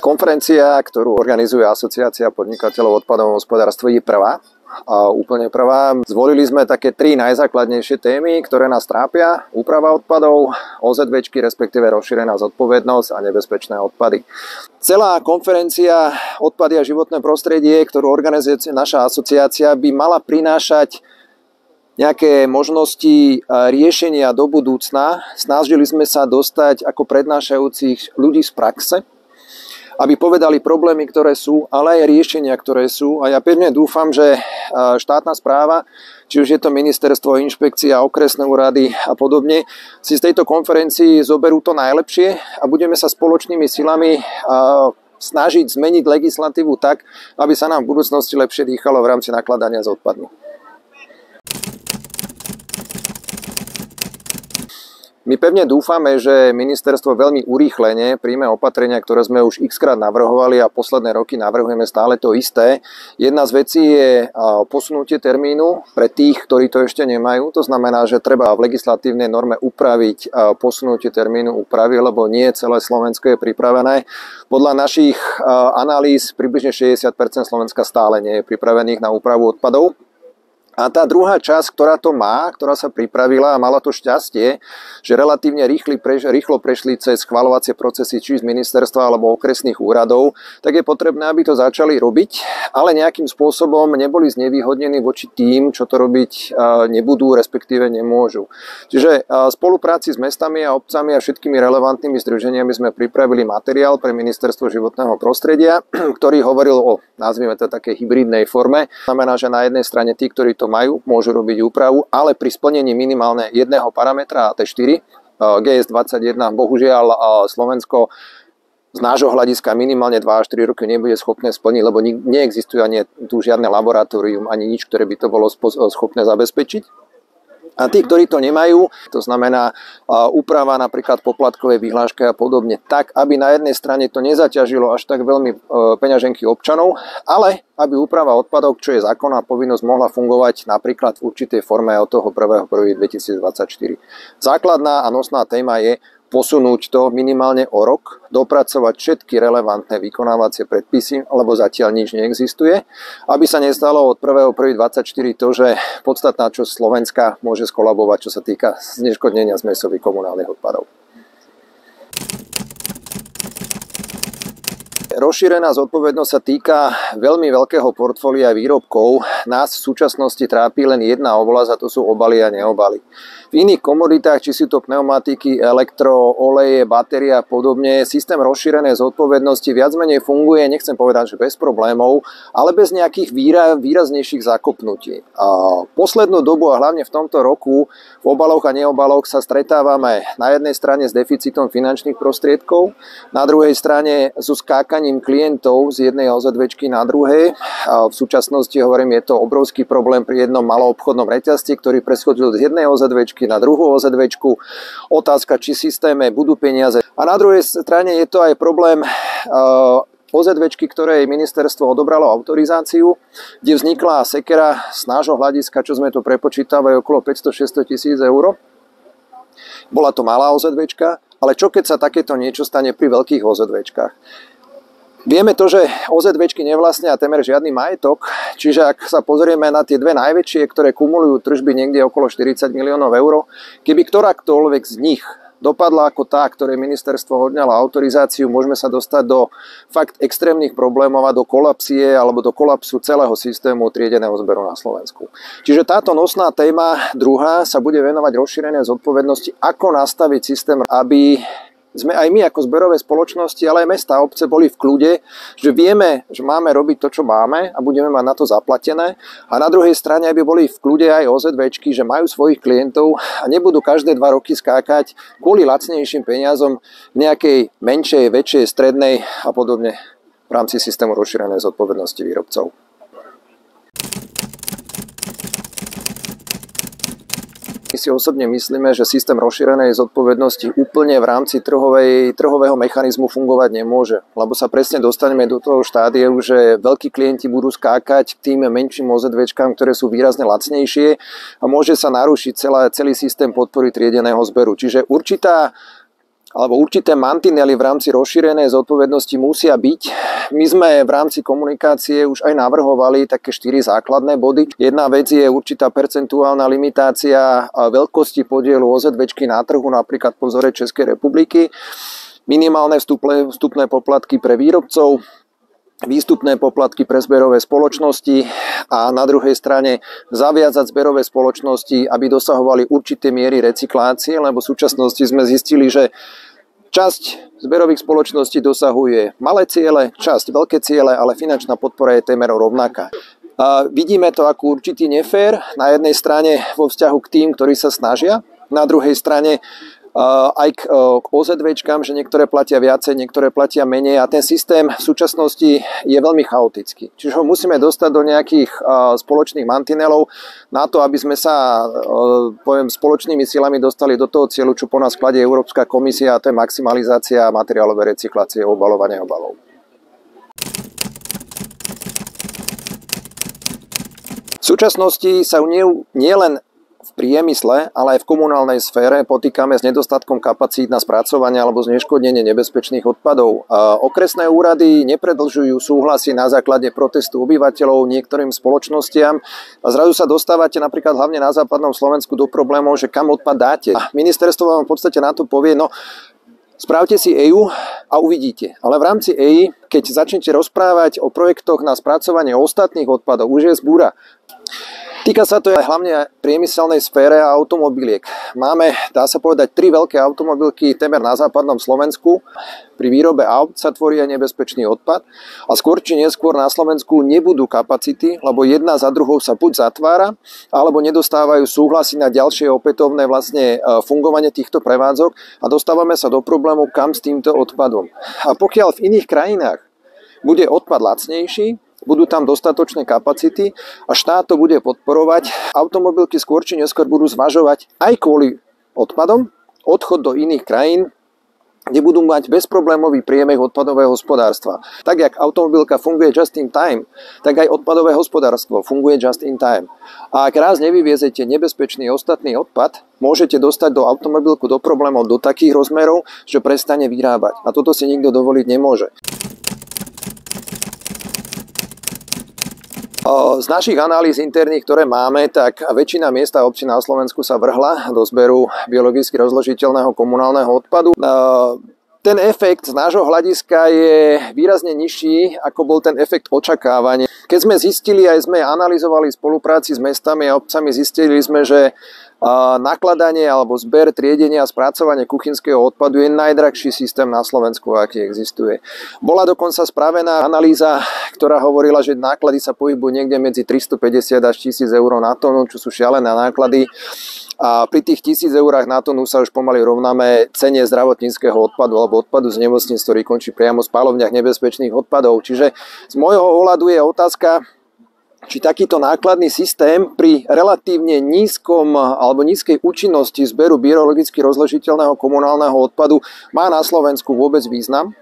Konferencia, ktorú organizuje Asociácia podnikateľov odpadovom hospodárstve, je prvá. A úplne prvá. Zvolili sme také 3 najzákladnejšie témy, ktoré nás trápia. Úprava odpadov, OZVčky, respektíve rozšírená zodpovednosť a nebezpečné odpady. Celá konferencia Odpady a životné prostredie, ktorú organizuje naša asociácia, by mala prinášať nejaké možnosti riešenia do budúcna. Snažili sme sa dostať ako prednášajúcich ľudí z praxe, aby povedali problémy, ktoré sú, ale aj riešenia, ktoré sú. A ja pevne dúfam, že štátna správa, či už je to ministerstvo, inšpekcia, okresné úrady a podobne, si z tejto konferencii zoberú to najlepšie a budeme sa spoločnými silami snažiť zmeniť legislatívu tak, aby sa nám v budúcnosti lepšie dýchalo v rámci nakladania s odpadmi. My pevne dúfame, že ministerstvo veľmi urýchlene príjme opatrenia, ktoré sme už x-krát navrhovali a posledné roky navrhujeme stále to isté. Jedna z vecí je posunutie termínu pre tých, ktorí to ešte nemajú. To znamená, že treba v legislatívnej norme upraviť posunutie termínu úpravy, lebo nie celé Slovensko je pripravené. Podľa našich analýz približne 60% Slovenska stále nie je pripravených na úpravu odpadov. A tá druhá časť, ktorá to má, ktorá sa pripravila a mala to šťastie, že relatívne rýchlo prešli cez schvaľovacie procesy či z ministerstva alebo okresných úradov, tak je potrebné, aby to začali robiť, ale nejakým spôsobom neboli znevýhodnení voči tým, čo to robiť nebudú, respektíve nemôžu. Čiže v spolupráci s mestami a obcami a všetkými relevantnými združeniami sme pripravili materiál pre Ministerstvo životného prostredia, ktorý hovoril o, nazvime to, takej hybridnej forme. Znamená, že na jednej strane tí, ktorí to majú, môžu robiť úpravu, ale pri splnení minimálne jedného parametra AT4, GS21, bohužiaľ Slovensko z nášho hľadiska minimálne 2 až 3 roky nebude schopné splniť, lebo neexistuje ani tu žiadne laboratórium, ani nič, ktoré by to bolo schopné zabezpečiť. A tí, ktorí to nemajú, to znamená úprava napríklad poplatkovej vyhlášky a podobne, tak, aby na jednej strane to nezaťažilo až tak veľmi peňaženky občanov, ale aby úprava odpadov, čo je zákonná povinnosť, mohla fungovať napríklad v určitej forme od toho 1.1.2024. Základná a nosná téma je posunúť to minimálne o rok, dopracovať všetky relevantné vykonávacie predpisy, lebo zatiaľ nič neexistuje, aby sa nestalo od 1.1.2024 to, že podstatná časť Slovenska môže skolabovať, čo sa týka zneškodnenia zmesových komunálnych odpadov. Rozšírená zodpovednosť sa týka veľmi veľkého portfólia výrobkov. Nás v súčasnosti trápi len jedna oblasť a to sú obaly a neobaly. V iných komoditách, či sú to pneumatiky, elektro, oleje, batérie a podobne, systém rozšírenej zodpovednosti viac menej funguje, nechcem povedať, že bez problémov, ale bez nejakých výraznejších zakopnutí. Poslednú dobu a hlavne v tomto roku v obaloch a neobaloch sa stretávame na jednej strane s deficitom finančných prostriedkov, na druhej strane so skákaním klientov z jednej OZVčky na druhej. V súčasnosti, hovorím, je to obrovský problém pri jednom maloobchodnom reťazci, ktorý preschodil z jednej OZVčky na druhú OZVčku. Otázka, či v systéme budú peniaze. A na druhej strane je to aj problém OZVčky, ktorej ministerstvo odobralo autorizáciu, kde vznikla sekera z nášho hľadiska, čo sme to prepočítavali, okolo 500-600 tisíc eur. Bola to malá OZVčka, ale čo keď sa takéto niečo stane pri veľkých OZVčkách? Vieme to, že OZVčky nevlastnia témer žiadny majetok, čiže ak sa pozrieme na tie dve najväčšie, ktoré kumulujú tržby niekde okolo 40 miliónov eur, keby ktorákoľvek z nich dopadla ako tá, ktoré ministerstvo odňalo autorizáciu, môžeme sa dostať do fakt extrémnych problémov a do kolapsie alebo do kolapsu celého systému triedeného zberu na Slovensku. Čiže táto nosná téma druhá sa bude venovať rozšírenej zodpovednosti, ako nastaviť systém, aby sme aj my ako zberové spoločnosti, ale aj mestá a obce boli v kľude, že vieme, že máme robiť to, čo máme a budeme mať na to zaplatené. A na druhej strane, aby boli v kľude aj OZVčky, že majú svojich klientov a nebudú každé 2 roky skákať kvôli lacnejším peniazom nejakej menšej, väčšej, strednej a podobne v rámci systému rozšírenej zodpovednosti výrobcov. My si osobne myslíme, že systém rozšírenej zodpovednosti úplne v rámci trhového mechanizmu fungovať nemôže, lebo sa presne dostaneme do toho štádia, že veľkí klienti budú skákať k tým menším OZVčkám, ktoré sú výrazne lacnejšie a môže sa narušiť celý systém podpory triedeného zberu. Čiže určitá alebo určité mantinely v rámci rozšírenej zodpovednosti musia byť. My sme v rámci komunikácie už aj navrhovali také 4 základné body. Jedna vec je určitá percentuálna limitácia veľkosti podielu OZVčky na trhu, napríklad po vzore Českej republiky, minimálne vstupné poplatky pre výrobcov, výstupné poplatky pre zberové spoločnosti a na druhej strane zaviazať zberové spoločnosti, aby dosahovali určité miery recyklácie, lebo v súčasnosti sme zistili, že časť zberových spoločností dosahuje malé ciele, časť veľké ciele, ale finančná podpora je témer rovnaká. Vidíme to ako určitý nefér na jednej strane vo vzťahu k tým, ktorí sa snažia, na druhej strane aj k OZVčkám, že niektoré platia viacej, niektoré platia menej a ten systém v súčasnosti je veľmi chaotický. Čiže ho musíme dostať do nejakých spoločných mantinelov na to, aby sme sa spoločnými silami dostali do toho cieľu, čo po nás kladie Európska komisia, a to je maximalizácia materiálovej recyklácie a obalovania obalov. V súčasnosti sa nielen v priemysle, ale aj v komunálnej sfére potýkame s nedostatkom kapacít na spracovanie alebo zneškodnenie nebezpečných odpadov. Okresné úrady nepredlžujú súhlasy na základe protestu obyvateľov niektorým spoločnostiam a zrazu sa dostávate napríklad hlavne na západnom Slovensku do problémov, že kam odpad dáte. A ministerstvo vám v podstate na to povie, no spravte si EÚ a uvidíte. Ale v rámci EÚ, keď začnete rozprávať o projektoch na spracovanie ostatných odpadov, už je zbúra. Týka sa to aj hlavne priemyselnej sfére a automobiliek. Máme, dá sa povedať, 3 veľké automobilky témer na západnom Slovensku. Pri výrobe aut sa tvorí aj nebezpečný odpad a skôr či neskôr na Slovensku nebudú kapacity, lebo jedna za druhou sa buď zatvára, alebo nedostávajú súhlasy na ďalšie opätovné fungovanie týchto prevádzok a dostávame sa do problému, kam s týmto odpadom. A pokiaľ v iných krajinách bude odpad lacnejší, budú tam dostatočné kapacity a štát to bude podporovať. Automobilky skôr či neskôr budú zvažovať aj kvôli odpadom odchod do iných krajín, kde budú mať bezproblémový priebeh odpadového hospodárstva. Tak, jak automobilka funguje just in time, tak aj odpadové hospodárstvo funguje just in time. A ak raz nevyviezete nebezpečný ostatný odpad, môžete dostať do automobilku do problémov do takých rozmerov, že prestane vyrábať. A toto si nikto dovoliť nemôže. Z našich analýz interných, ktoré máme, tak väčšina miest a obcí na Slovensku sa vrhla do zberu biologicky rozložiteľného komunálneho odpadu. Ten efekt z nášho hľadiska je výrazne nižší, ako bol ten efekt očakávania. Keď sme zistili, aj sme analyzovali v spolupráci s mestami a obcami, zistili sme, že nakladanie alebo zber, triedenie a spracovanie kuchynského odpadu je najdrahší systém na Slovensku, aký existuje. Bola dokonca spravená analýza, ktorá hovorila, že náklady sa pohybujú niekde medzi 350 až 1000 eur na tónu, čo sú šialené náklady. A pri tých 1000 eurách na tónu sa už pomaly rovnáme cene zdravotníckeho odpadu alebo odpadu z nemocníc, ktorý končí priamo v spaľovniach nebezpečných odpadov. Čiže z môjho ohľadu je otázka, či takýto nákladný systém pri relatívne nízkom alebo nízkej účinnosti zberu biologicky rozložiteľného komunálneho odpadu má na Slovensku vôbec význam.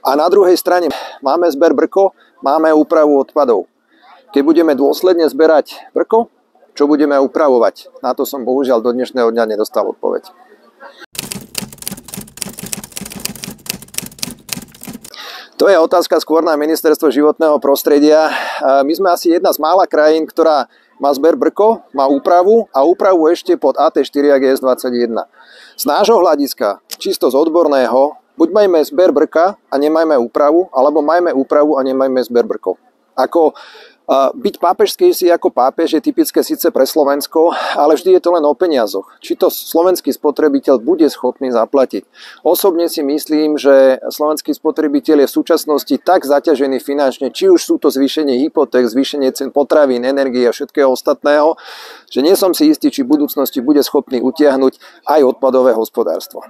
A na druhej strane máme zber brko, máme úpravu odpadov. Keď budeme dôsledne zberať brko, čo budeme upravovať? Na to som bohužiaľ do dnešného dňa nedostal odpoveď. To je otázka skôr na Ministerstvo životného prostredia. My sme asi jedna z mála krajín, ktorá má zber brko, má úpravu a úpravu ešte pod AT4 a GS21. Z nášho hľadiska, čisto z odborného, buď majme zber brka a nemajme úpravu, alebo majme úpravu a nemajme zber brko. Byť pápežský si ako pápež je typické síce pre Slovensko, ale vždy je to len o peniazoch. Či to slovenský spotrebiteľ bude schopný zaplatiť. Osobne si myslím, že slovenský spotrebiteľ je v súčasnosti tak zaťažený finančne, či už sú to zvýšenie hypoték, zvýšenie cen potravín, energie a všetkého ostatného, že nie som si istý, či v budúcnosti bude schopný utiahnuť aj odpadové hospodárstvo.